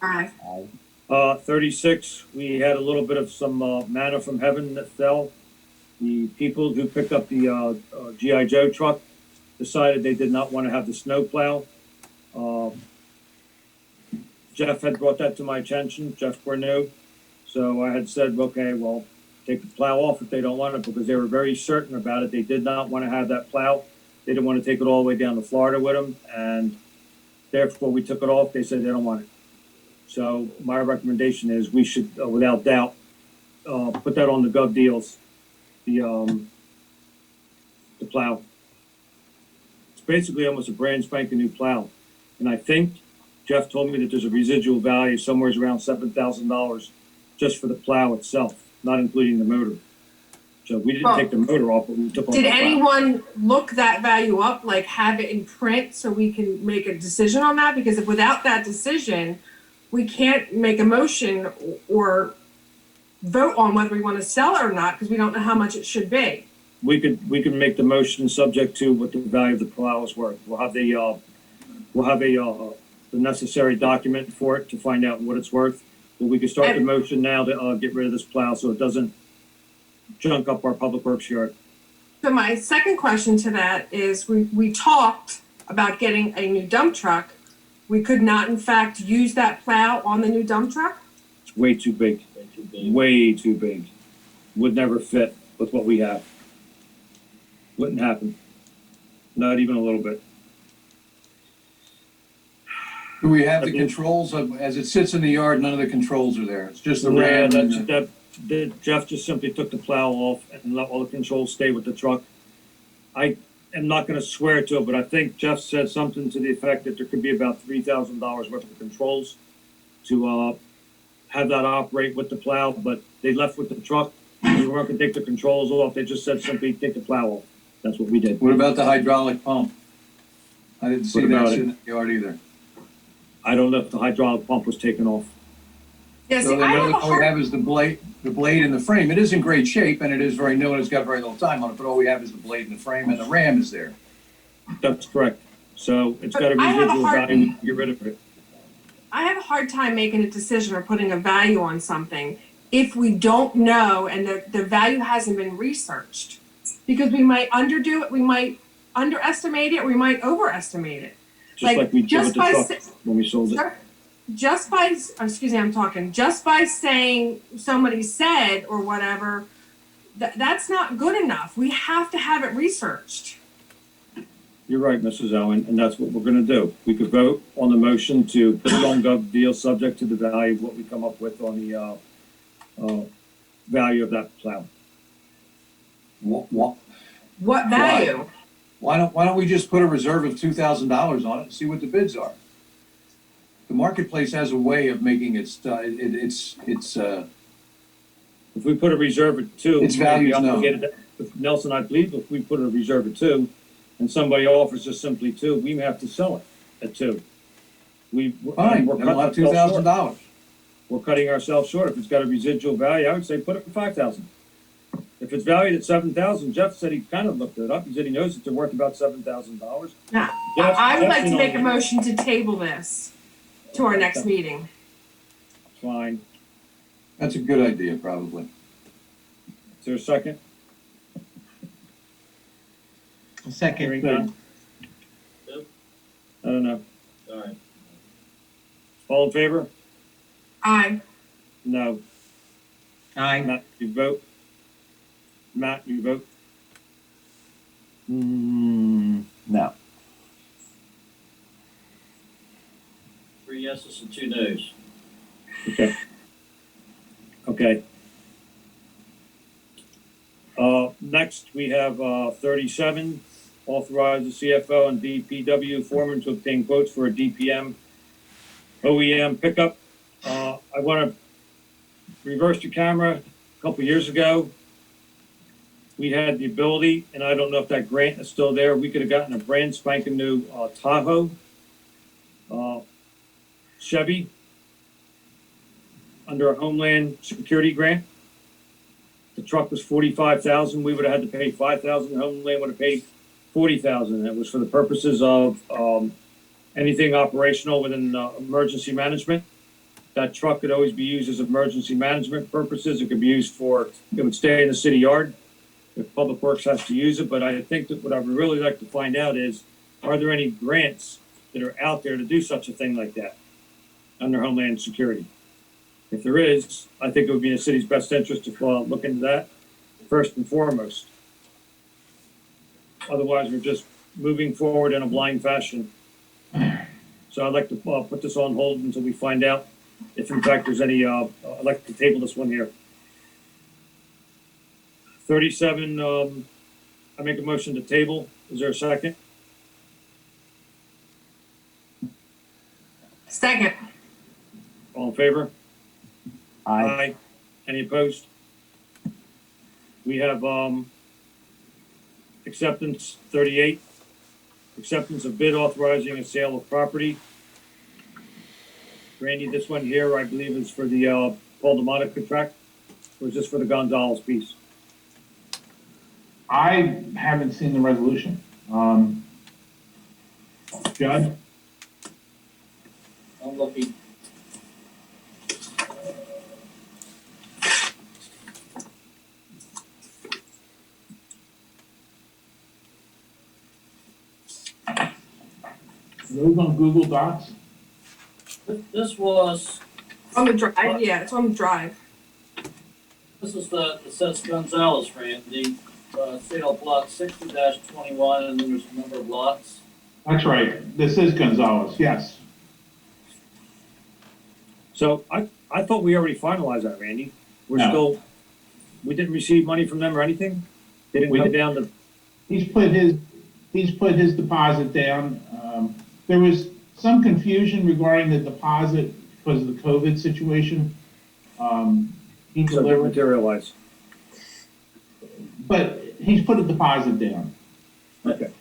Aye. 36, we had a little bit of some manna from heaven that fell. The people who picked up the G.I. Joe truck decided they did not want to have the snow plow. Jeff had brought that to my attention, Jeff Corneau. So I had said, okay, well, take the plow off if they don't want it, because they were very certain about it. They did not want to have that plow. They didn't want to take it all the way down to Florida with them, and therefore we took it off. They said they don't want it. So my recommendation is we should, without doubt, put that on the gov deals, the plow. It's basically almost a brand spanking new plow. And I think Jeff told me that there's a residual value somewhere around $7,000 just for the plow itself, not including the motor. So we didn't take the motor off, but we took off the plow. Did anyone look that value up, like have it in print so we can make a decision on that? Because if without that decision, we can't make a motion or vote on whether we want to sell it or not, because we don't know how much it should be. We could make the motion subject to what the value of the plow is worth. We'll have the necessary document for it to find out what it's worth. But we can start the motion now to get rid of this plow so it doesn't junk up our public works yard. So my second question to that is, we talked about getting a new dump truck. We could not, in fact, use that plow on the new dump truck? It's way too big. Way too big. Would never fit with what we have. Wouldn't happen. Not even a little bit. Do we have the controls of, as it sits in the yard, none of the controls are there? It's just the ram? Jeff just simply took the plow off and let all the controls stay with the truck. I am not gonna swear to it, but I think Jeff said something to the effect that there could be about $3,000 worth of controls to have that operate with the plow, but they left with the truck. We weren't gonna take the controls off. They just said simply take the plow off. That's what we did. What about the hydraulic pump? I didn't see that in the yard either. I don't know if the hydraulic pump was taken off. Yeah, So the only thing we have is the blade and the frame. It is in great shape and it is very new and it's got very little time on it, but all we have is the blade and the frame, and the ram is there. That's correct. So it's got a residual value. Get rid of it. I have a hard time making a decision or putting a value on something if we don't know and the value hasn't been researched. Because we might underdo it, we might underestimate it, we might overestimate it. Just like we did with the truck when we sold it. Just by saying somebody said or whatever, that's not good enough. We have to have it researched. You're right, Mrs. Owen, and that's what we're gonna do. We could vote on the motion to put it on gov deal subject to the value of what we come up with on the value of that plow. What value? Why don't we just put a reserve of $2,000 on it and see what the bids are? The marketplace has a way of making its if we put a reserve at 2, its value known. Nelson, I believe if we put a reserve at 2 and somebody offers us simply 2, we have to sell it at 2. Fine, then we'll have $2,000. We're cutting ourselves short. If it's got a residual value, I would say put it at 5,000. If it's valued at 7,000, Jeff said he kind of looked it up. He said he knows that they're worth about $7,000. Now, I would like to make a motion to table this to our next meeting. Fine. That's a good idea, probably. Is there a second? A second. Hearing none. I don't know. All right. All in favor? Aye. No. Aye. Matt, you vote? Matt, you vote? No. 3 yeses and 2 noes. Okay. Okay. Next, we have 37, authorize the CFO and DPW foreman to obtain quotes for a DPM OEM pickup. I want to reverse the camera. A couple years ago, we had the ability, and I don't know if that grant is still there, we could have gotten a brand spanking new Tahoe Chevy under a Homeland Security grant. The truck was $45,000. We would have had to pay $5,000. Homeland would have paid $40,000. It was for the purposes of anything operational within emergency management. That truck could always be used as emergency management purposes. It could be used for, it would stay in the city yard if Public Works has to use it. But I think that what I would really like to find out is, are there any grants that are out there to do such a thing like that under Homeland Security? If there is, I think it would be in the city's best interest to look into that first and foremost. Otherwise, we're just moving forward in a blind fashion. So I'd like to put this on hold until we find out if in fact there's any, I'd like to table this one here. 37, I make a motion to table. Is there a second? Second. All in favor? Aye. Any opposed? We have, acceptance 38, acceptance of bid authorizing a sale of property. Randy, this one here, I believe is for the, Paul DeMonica tract, or is this for the Gonzalez piece? I haven't seen the resolution. Judd? I'm looking. Those on Google Docs? This was, On the drive, yeah, it's on the drive. this is it says Gonzalez, Randy, sale of lot 60-21, and then there's a number of lots. That's right. This is Gonzalez, yes. So I thought we already finalized that, Randy. We're No. still, we didn't receive money from them or anything? They didn't We come did- down to, He's put his deposit down. There was some confusion regarding the deposit because of the COVID situation. He so delivered, materialize. but he's put a deposit down. Okay.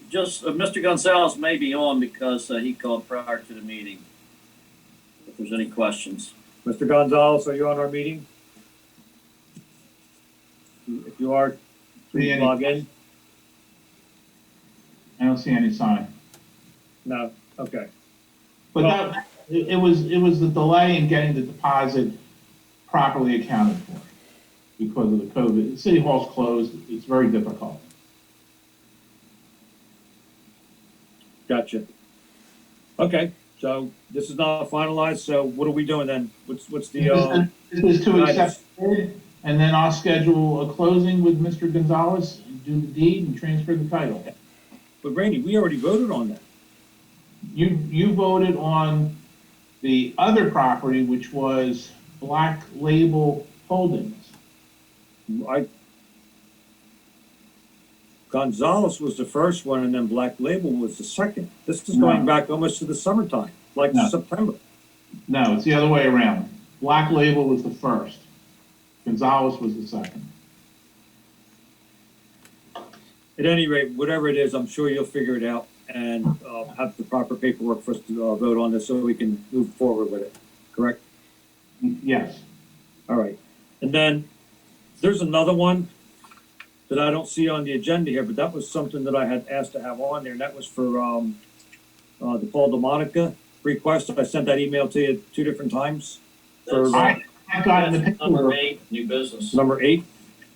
Just, Mr. Gonzalez may be on because he called prior to the meeting. If there's any questions. Mr. Gonzalez, are you on our meeting? If you are, please any- log in. I don't see any sign. No, okay. But it was the delay in getting the deposit properly accounted for because of the COVID. The city hall's closed. It's very difficult. Gotcha. Okay, so this is not finalized, so what are we doing then? What's the, This is to accept the bid, and then I'll schedule a closing with Mr. Gonzalez, and do the deed and transfer the title. but Randy, we already voted on that. You voted on the other property, which was Black Label Holdings. Gonzalez was the first one and then Black Label was the second. This is going back almost to the summertime, like No. September. No, it's the other way around. Black Label was the first. Gonzalez was the second. At any rate, whatever it is, I'm sure you'll figure it out and have the proper paperwork for us to vote on this so we can move forward with it, correct? Yes. All right. And then there's another one that I don't see on the agenda here, but that was something that I had asked to have on there, and that was for the Paul DeMonica request. I sent that email to you 2 different times. For I got in the That's number paperwork. 8, new business. number 8.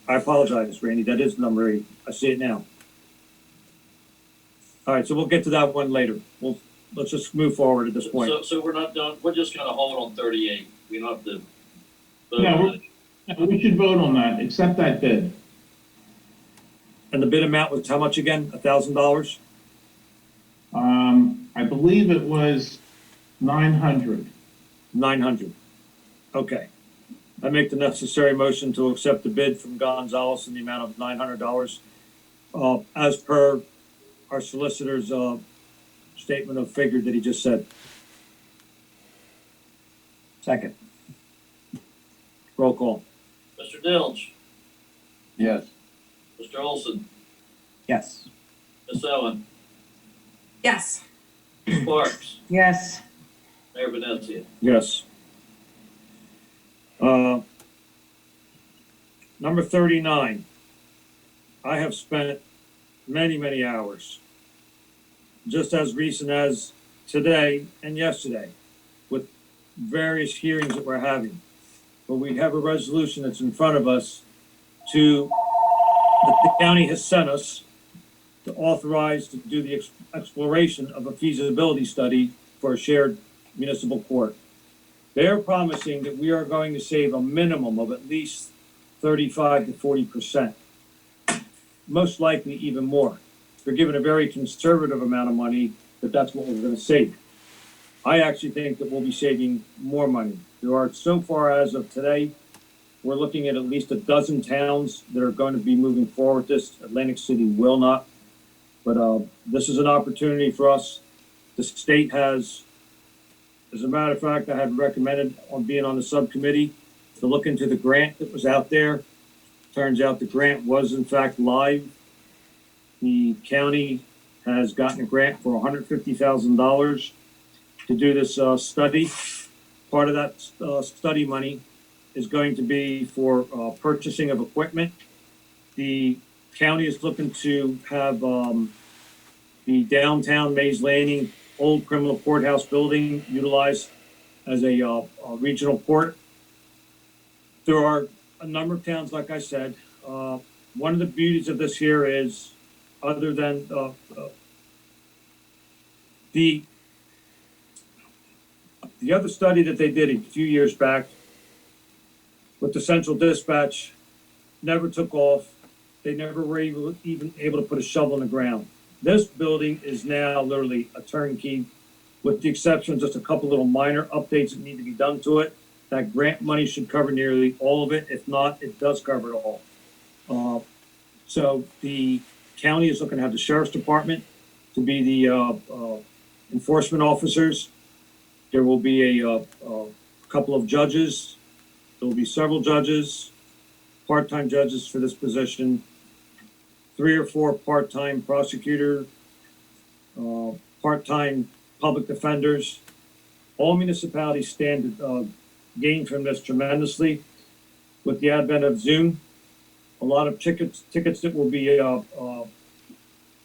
I apologize, Randy. That is number 8. I see it now. All right, so we'll get to that one later. Let's just move forward at this point. So we're not done, we're just gonna hold on 38. We don't have to vote No, on it. We should vote on that, accept that bid. And the bid amount was how much again? $1,000? I believe it was 900. 900. Okay. I make the necessary motion to accept the bid from Gonzalez in the amount of $900, as per our solicitor's statement of figure that he just said. Second. Roll call. Mr. Dilge, Yes. Mr. Olson, Yes. Ms. Owen, Yes. Ms. Sparks, Yes. Mayor Venezia. Yes. Number 39. I have spent many, many hours, just as recent as today and yesterday, with various hearings that we're having. But we have a resolution that's in front of us that the county has sent us to authorize to do the exploration of a feasibility study for a shared municipal court. They're promising that we are going to save a minimum of at least 35 to 40%, most likely even more. They're given a very conservative amount of money, but that's what we're going to save. I actually think that we'll be saving more money. There are, so far as of today, we're looking at least a dozen towns that are going to be moving forward with this. Atlantic City will not. But this is an opportunity for us. The state has, as a matter of fact, I had recommended on being on the subcommittee to look into the grant that was out there. Turns out the grant was in fact live. The county has gotten a grant for $150,000 to do this study. Part of that study money is going to be for purchasing of equipment. The county is looking to have the downtown Mays Landing old criminal courthouse building utilized as a regional court. There are a number of towns, like I said. One of the beauties of this here is, other than the other study that they did a few years back with the central dispatch, never took off. They never were even able to put a shovel in the ground. This building is now literally a turnkey, with the exception of just a couple little minor updates that need to be done to it. That grant money should cover nearly all of it. If not, it does cover it all. So the county is looking to have the sheriff's department to be the enforcement officers. There will be a couple of judges. There will be several judges, part-time judges for this position, 3 or 4 part-time prosecutor, part-time public defenders. All municipalities stand to gain from this tremendously. With the advent of Zoom, a lot of tickets that will be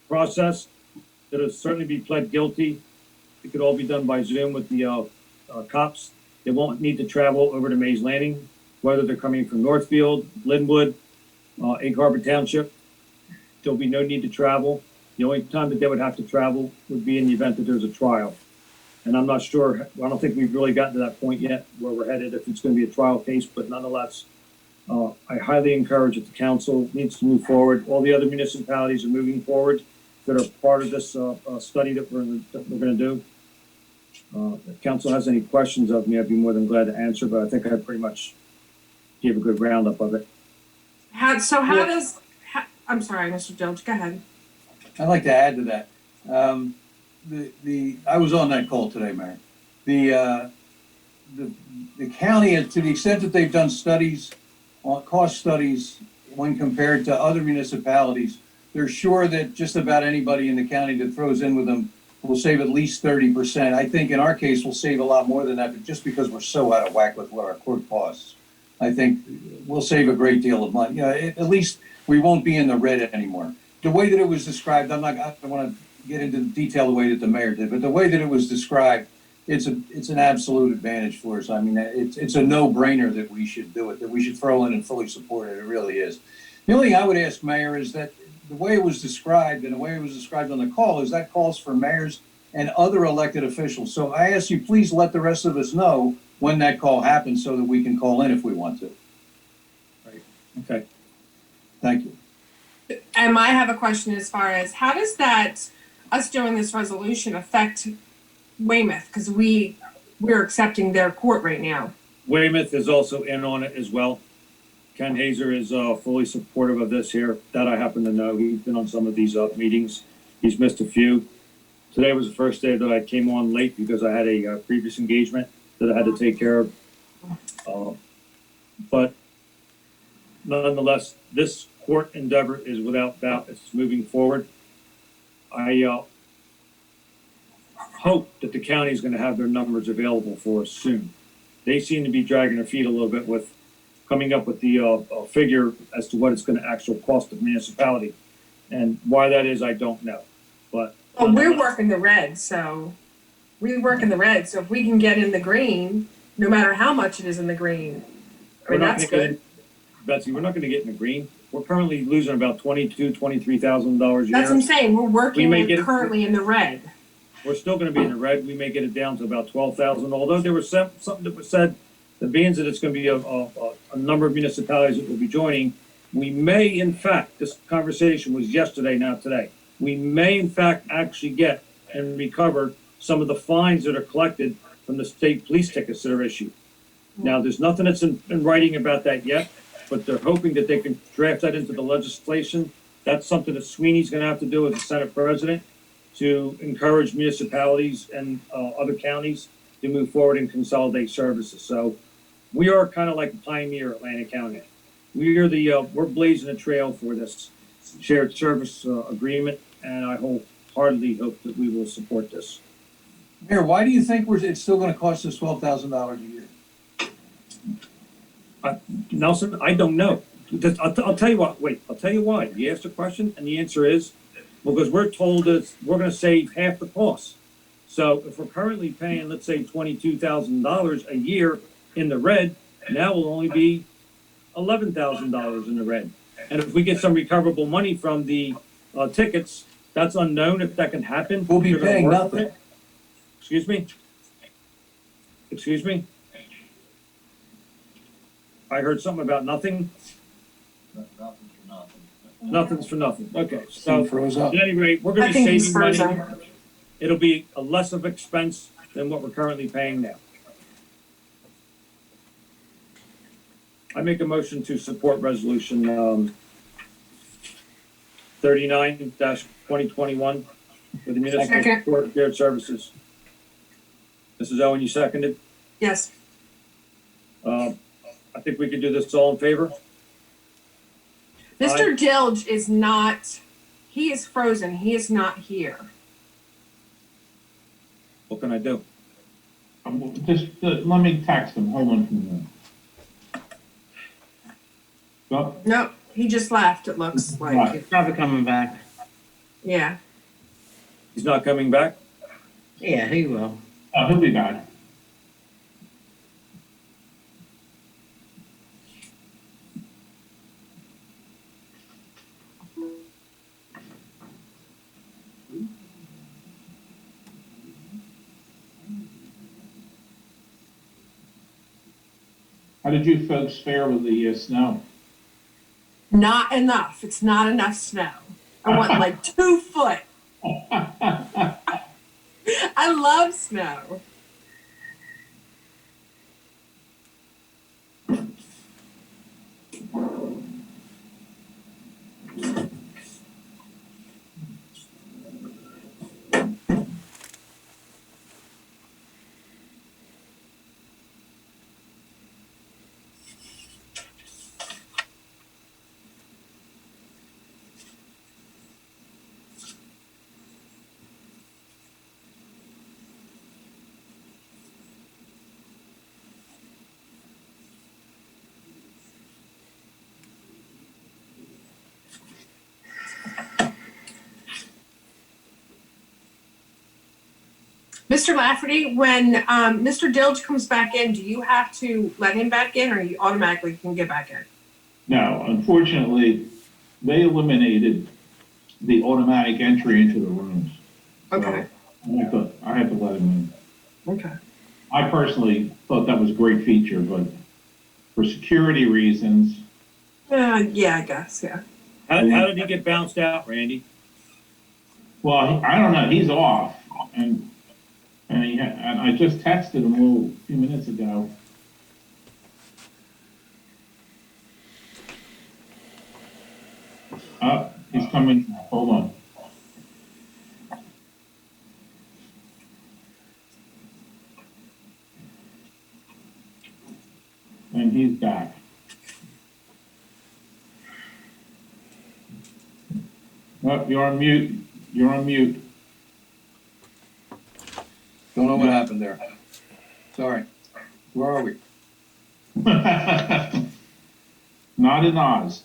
processed, that will certainly be pled guilty. It could all be done by Zoom with the cops. They won't need to travel over to Mays Landing, whether they're coming from Northfield, Linwood, Egg Harbor Township. There'll be no need to travel. The only time that they would have to travel would be in the event that there's a trial. And I'm not sure, I don't think we've really gotten to that point yet where we're headed, if it's going to be a trial case, but nonetheless, I highly encourage that the council needs to move forward. All the other municipalities are moving forward that are part of this study that we're going to do. If the council has any questions of me, I'd be more than glad to answer, but I think I pretty much gave a good roundup of it. I'm sorry, Mr. Dilge, go ahead. I'd like to add to that. I was on that call today, Mayor. The county, to the extent that they've done studies, cost studies, when compared to other municipalities, they're sure that just about anybody in the county that throws in with them will save at least 30%. I think in our case, we'll save a lot more than that, but just because we're so out of whack with what our court costs, I think we'll save a great deal of money. At least we won't be in the red anymore. The way that it was described, I don't want to get into the detail the way that the mayor did, but the way that it was described, it's an absolute advantage for us. I mean, it's a no-brainer that we should do it, that we should throw in and fully support it. It really is. The only thing I would ask, Mayor, is that the way it was described and the way it was described on the call is that calls for mayors and other elected officials. So I ask you, please let the rest of us know when that call happens so that we can call in if we want to. Right. Okay. Thank you. And I have a question as far as, how does that, us doing this resolution, affect Weymouth? Because we're accepting their court right now. Weymouth is also in on it as well. Ken Hazer is fully supportive of this here. That I happen to know. He's been on some of these meetings. He's missed a few. Today was the first day that I came on late because I had a previous engagement that I had to take care of. But nonetheless, this court endeavor is without doubt, it's moving forward. I hope that the county is going to have their numbers available for us soon. They seem to be dragging their feet a little bit with coming up with the figure as to what it's going to actually cost the municipality. And why that is, I don't know. But Well, we're working the red, so if we can get in the green, no matter how much it is in the green. I We're mean, not that's gonna get good. in- Betsy, we're not gonna get in the green. We're currently losing about $23,000 a That's what I'm year. saying, we're working may in get it- currently in the red. We're still gonna be in the red. We may get it down to about 12,000, although there was something that was said, that being that it's gonna be a number of municipalities that will be joining, we may in fact, this conversation was yesterday, not today, we may in fact actually get and recover some of the fines that are collected from the state police tickets that are issued. Now, there's nothing that's in writing about that yet, but they're hoping that they can draft that into the legislation. That's something that Sweeney's gonna have to do as the Senate president to encourage municipalities and other counties to move forward and consolidate services. So we are kind of like a pioneer, Atlantic County. We are we're blazing a trail for this shared service agreement, and I wholeheartedly hope that we will support this. Mayor, why do you think it's still gonna cost us $12,000 a year? Nelson, I don't know. I'll tell you what, wait, I'll tell you why. You asked a question, and the answer is, because we're told that we're gonna save half the cost. So if we're currently paying, let's say, $22,000 a year in the red, now we'll only be $11,000 in the red. And if we get some recoverable money from the tickets, that's unknown if that can happen. We'll be They're gonna paying work nothing. it. Excuse me? Excuse me? I heard something about nothing. Nothing for nothing. Nothing's for nothing. Okay, He so froze up. at any rate, we're I gonna be think he's saving money. frozen. It'll be a less of expense than what we're currently paying now. I make a motion to support resolution 39-2021 for the municipal Second. court shared services. Mrs. Owen, you seconded? Yes, I think we could do this all in favor. Mr. Dilge is not, he is frozen, he is not here. What can I do? Just, let me text him, hold on for a minute. Well, Nope, he just left, it looks like, Right. Probably coming back. yeah. He's not coming back? Yeah, he will. he'll be back. How did you folks fare with the snow? Not enough, it's not enough snow. I want like 2 foot. I love snow. Mr. Lafferty, when Mr. Dilge comes back in, do you have to let him back in or you automatically can get back in? No, unfortunately, they eliminated the automatic entry into the rooms. So Okay, I have to let him in. okay. I personally thought that was a great feature, but for security reasons, Yeah, I guess, yeah. How did he get bounced out, Randy? well, I don't know, he's off. And I just texted him a few minutes ago. Oh, he's coming, hold on. And he's back. Oh, you're on mute, you're on mute. Don't know what happened there. Sorry. Where are we? Not in Oz.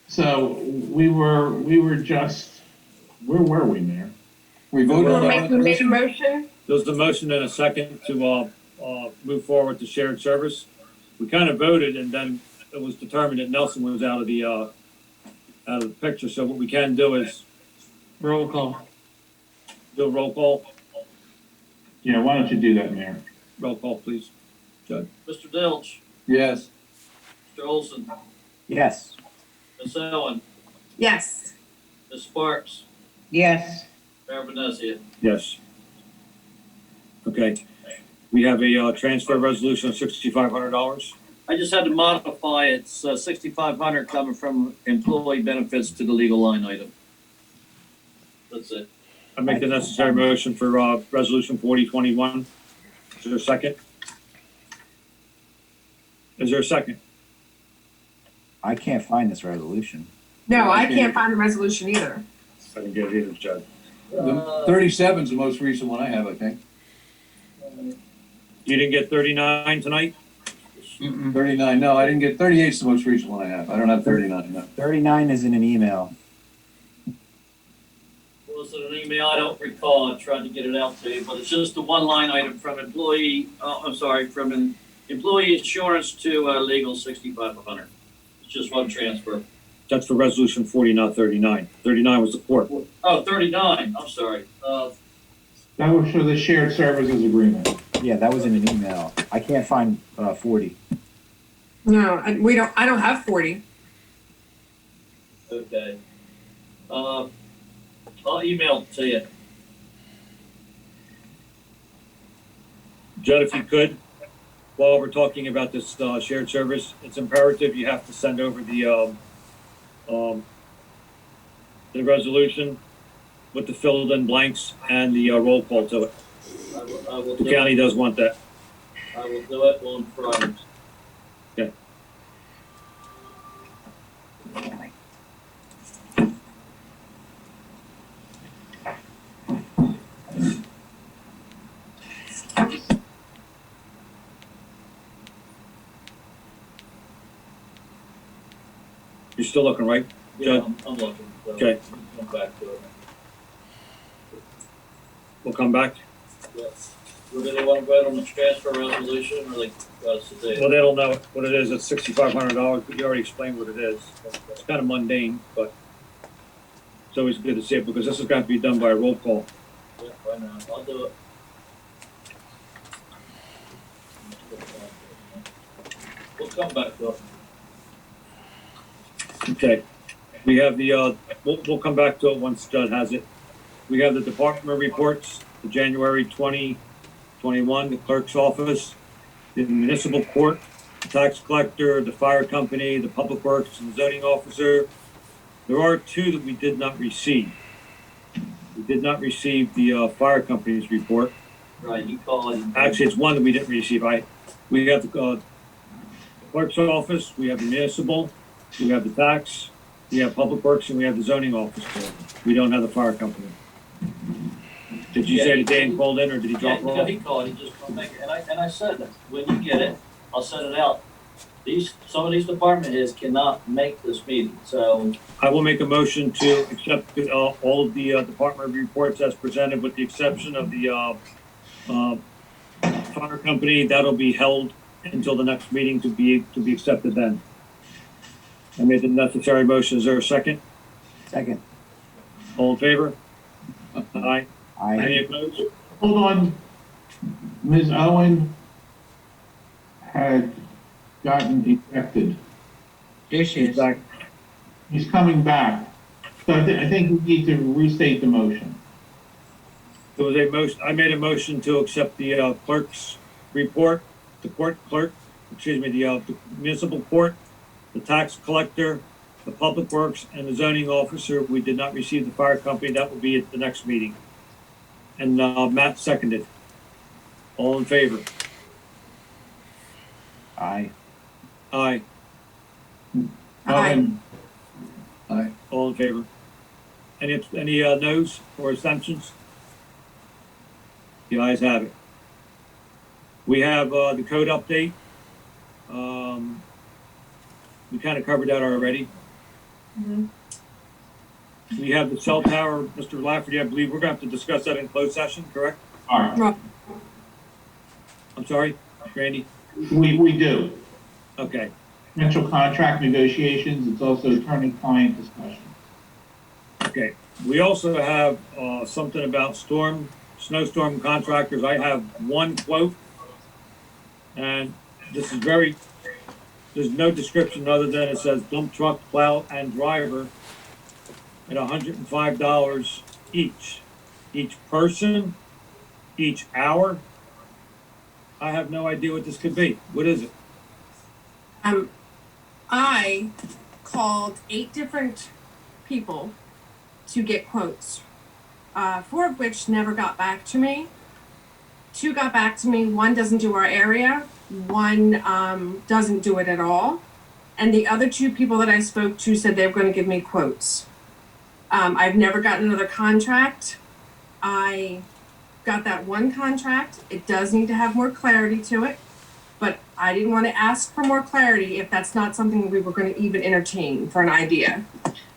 So we were just, where were we, Mayor? We voted on You that made a resolution? motion? There's a motion and a second to, move forward to shared service. We kind of voted and then it was determined that Nelson was out of the picture. So what we can do is Roll call. do a roll call. Yeah, why don't you do that, Mayor? Roll call, please. Judge. Mr. Dilch, Yes. Mr. Olson, Yes. Ms. Owen, Yes. Ms. Sparks, Yes. Mayor Vinesia. Yes. Okay. We have a, transfer resolution of $6,500. I just had to modify it. It's 6,500 coming from employee benefits to the legal line item. That's it. I make the necessary motion for, resolution 4021. Is there a second? Is there a second? I can't find this resolution. No, I can't find the resolution either. I didn't get it either, Judge. The 37 is the most recent one I have, I think. You didn't get 39 tonight? 39, no, I didn't get, 38 is the most recent one I have. I don't have 39, no. 39 is in an email. Was it an email? I don't recall. I tried to get it out to you, but it's just the one line item from from an employee insurance to legal 6,500. It's just one transfer. That's for resolution 40, not 39. 39 was the court. Oh, 39. I'm sorry. That was for the shared services agreement. Yeah, that was in an email. I can't find 40. No, I don't have 40. Okay. I'll email it to you. Judd, if you could, while we're talking about this shared service, it's imperative you have to send over the resolution with the filled in blanks and the roll call to it. I will The do county it. does want that. I will do it on Friday. Okay. You're still looking, right? Yeah, I'm looking. So Okay. Come back to it. We'll come back. Yes. Do they want to vote on the transfer resolution, or they got us to do? Well, they don't know what it is. It's $6,500, but you already explained what it is. It's kind of mundane, but it's always good to see it because this is going to be done by a roll call. Yeah, right now. I'll do it. We'll come back to it. Okay. We have the, we'll come back to it once Judd has it. We have the department reports, the January 2021, the clerk's office, the municipal court, the tax collector, the fire company, the public works, and the zoning officer. There are two that we did not receive. We did not receive the fire company's report. Right, you call it. Actually, it's one that we didn't receive. We have the clerk's office, we have the municipal, we have the tax, we have public works, and we have the zoning officer. We don't have the fire company. Did you say that Dan called in, or did he drop Yeah, off? he called, he just called back, and I said that, when you get it, I'll send it out. Some of these department heads cannot make this meeting, so, I will make a motion to accept all of the department reports as presented, with the exception of the fire company. That'll be held until the next meeting to be accepted then. I made the necessary motion. Is there a second? Second. All in favor? Aye. Any I opposed? Hold on. Ms. Owen had gotten ejected. There she is. Back. He's coming back. So I think we need to restate the motion. There was a motion, I made a motion to accept the clerk's report, the court clerk, the municipal court, the tax collector, the public works, and the zoning officer. We did not receive the fire company. That will be at the next meeting. And Matt seconded. All in favor? Aye. Aye. Aye. Aye. All in favor? Any noes or abstentions? The ayes have it. We have the code update. We kind of covered that already. Mhm. We have the cell tower, Mr. Lafferty, I believe we're going to have to discuss that in closed session, correct? All right, I'm sorry, Randy? we do. Okay, Potential contract negotiations, it's also attorney-client discussion. okay. We also have, something about snowstorm contractors. I have one quote. And this is there's no description other than it says dump truck, plow, and driver at $105 each. Each person, each hour. I have no idea what this could be. What is it? I called 8 different people to get quotes, 4 of which never got back to me. 2 got back to me. 1 doesn't do our area. 1 doesn't do it at all. And the other 2 people that I spoke to said they were going to give me quotes. I've never gotten another contract. I got that 1 contract. It does need to have more clarity to it, but I didn't want to ask for more clarity if that's not something we were going to even entertain for an idea.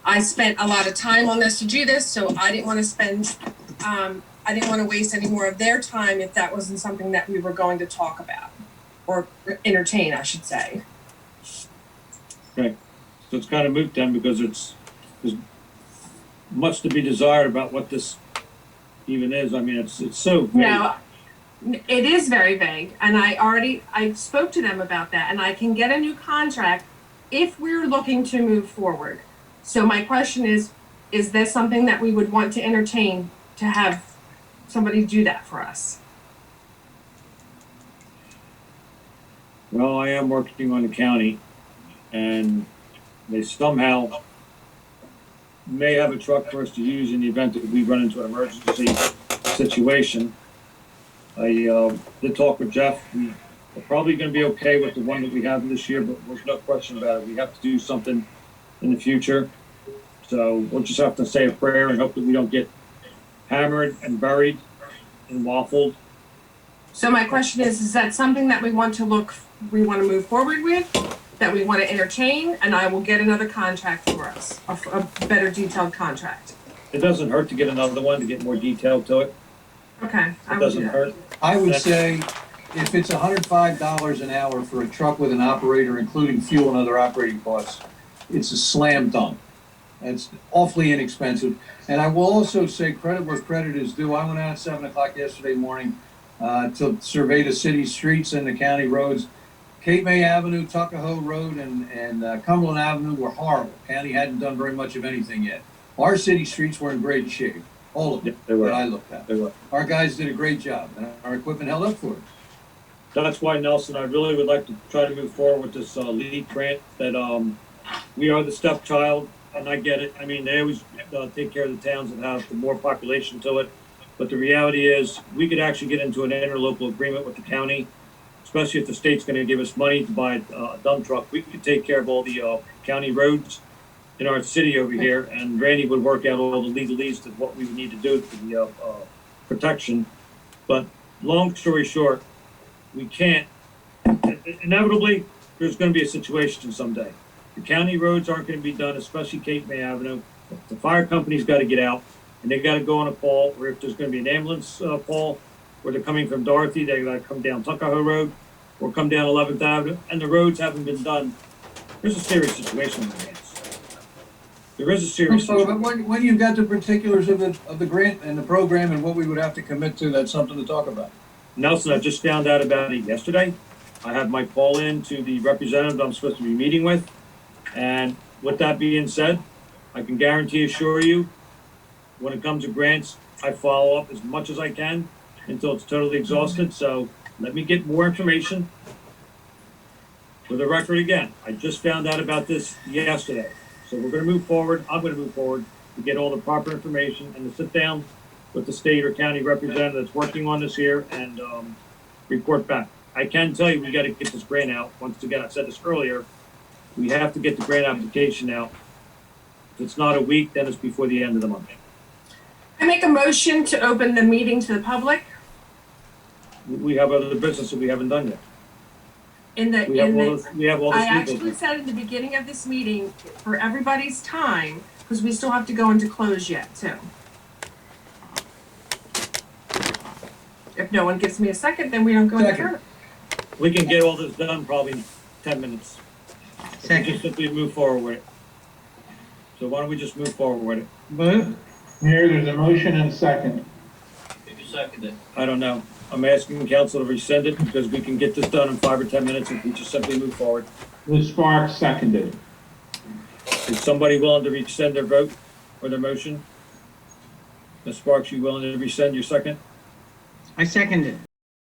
I spent a lot of time on this to do this, so I didn't want to spend, I didn't want to waste any more of their time if that wasn't something that we were going to talk about or entertain, I should say. Okay. So it's kind of moot then because there's much to be desired about what this even is. I mean, it's so vague. No, it is very vague, and I spoke to them about that, and I can get a new contract if we're looking to move forward. So my question is this something that we would want to entertain to have somebody do that for us? Well, I am working on the county, and they somehow may have a truck for us to use in the event that we run into an emergency situation. I did talk with Jeff. We're probably going to be okay with the one that we have this year, but there's no question about it. We have to do something in the future. So we'll just have to say a prayer and hope that we don't get hammered and buried and waffled. So my question is that something that we want to move forward with, that we want to entertain, and I will get another contract for us, a better detailed contract. It doesn't hurt to get another one to get more detail to it. Okay, I It will do doesn't that. hurt. I would say if it's $105 an hour for a truck with an operator, including fuel and other operating costs, it's a slam dunk. It's awfully inexpensive. And I will also say credit where credit is due. I went out at 7 o'clock yesterday morning to survey the city streets and the county roads. Cape May Avenue, Tuckahoe Road, and Cumberland Avenue were horrible. County hadn't done very much of anything yet. Our city streets were in great shape, all of them, They were. that I looked at. They were. Our guys did a great job, and our equipment held up for it. That's why, Nelson, I really would like to try to move forward with this lead grant that we are the stepchild, and I get it. I mean, they always take care of the towns that have the more population to it. But the reality is we could actually get into an interlocal agreement with the county, especially if the state's going to give us money to buy a dump truck. We could take care of all the county roads in our city over here, and Randy would work out all the legalese of what we would need to do for the protection. But long story short, we can't. Inevitably, there's going to be a situation someday. The county roads aren't going to be done, especially Cape May Avenue. The fire company's got to get out, and they got to go on a call. Or if there's going to be an ambulance call, where they're coming from Dorothy, they got to come down Tuckahoe Road, or come down 11th Avenue, and the roads haven't been done. There's a serious situation in the hands. There is a serious So, situation. but when you've got the particulars of the grant and the program and what we would have to commit to, that's something to talk about. Nelson, I just found out about it yesterday. I had my call in to the representative I'm supposed to be meeting with. And with that being said, I can assure you, when it comes to grants, I follow up as much as I can until it's totally exhausted. So let me get more information. For the record again, I just found out about this yesterday. So we're going to move forward. I'm going to move forward to get all the proper information and to sit down with the state or county representative that's working on this here and report back. I can tell you we got to get this grant out. Once again, I said this earlier, we have to get the grant application out. If it's not a week, then it's before the end of the month. I make a motion to open the meeting to the public We have other business that we haven't done yet. We have all I this actually legal. said at the beginning of this meeting, for everybody's time, because we still have to go into close yet too. If no one gives me a second, then we don't go any Second. further. We can get all this done probably in 10 minutes. We Second. just simply move forward with it. So why don't we just move forward with it? Vote. Mayor, there's a motion and a second. If you second it. I don't know. I'm asking council to rescind it because we can get this done in 5 or 10 minutes if we just simply move forward. Ms. Sparks seconded. Is somebody willing to rescind their vote or their motion? Ms. Sparks, you willing to rescind your second? I second it.